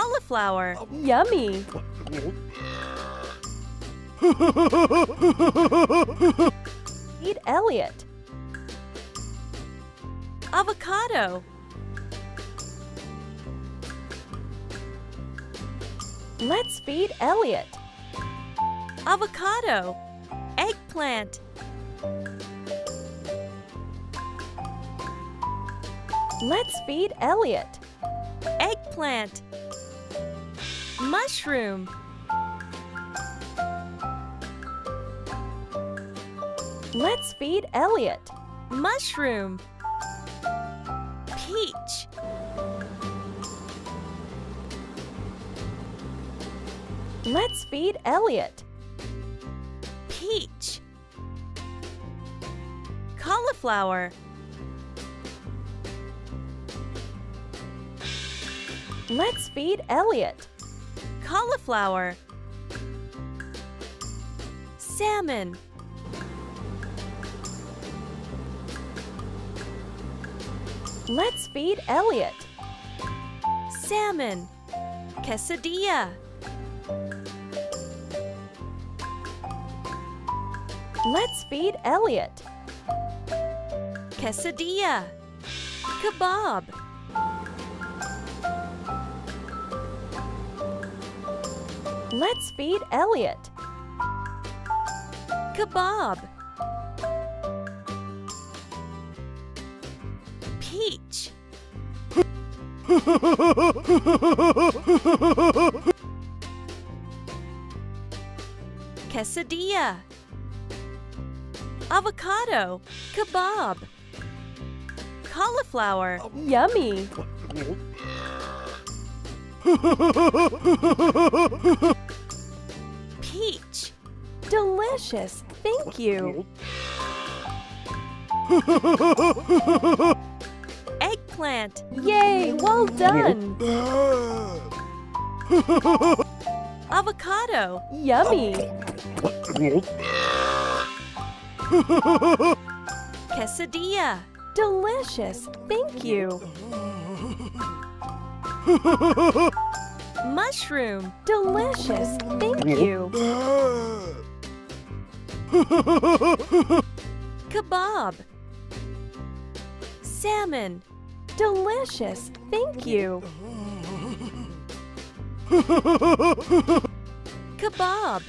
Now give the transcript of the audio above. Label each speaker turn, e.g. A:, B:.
A: Cauliflower.
B: Yummy! Feed Elliot.
A: Avocado.
B: Let's feed Elliot.
A: Avocado. Eggplant.
B: Let's feed Elliot.
A: Eggplant. Mushroom.
B: Let's feed Elliot.
A: Mushroom. Peach.
B: Let's feed Elliot.
A: Peach. Cauliflower.
B: Let's feed Elliot.
A: Cauliflower. Salmon.
B: Let's feed Elliot.
A: Salmon. Quesadilla.
B: Let's feed Elliot.
A: Quesadilla. Kebab.
B: Let's feed Elliot.
A: Kebab. Peach. Quesadilla. Avocado. Kebab. Cauliflower.
B: Yummy!
A: Peach.
B: Delicious! Thank you!
A: Eggplant.
B: Yay! Well done!
A: Avocado.
B: Yummy!
A: Quesadilla.
B: Delicious! Thank you!
A: Mushroom.
B: Delicious! Thank you!
A: Kebab. Salmon.
B: Delicious! Thank you!
A: Kebab.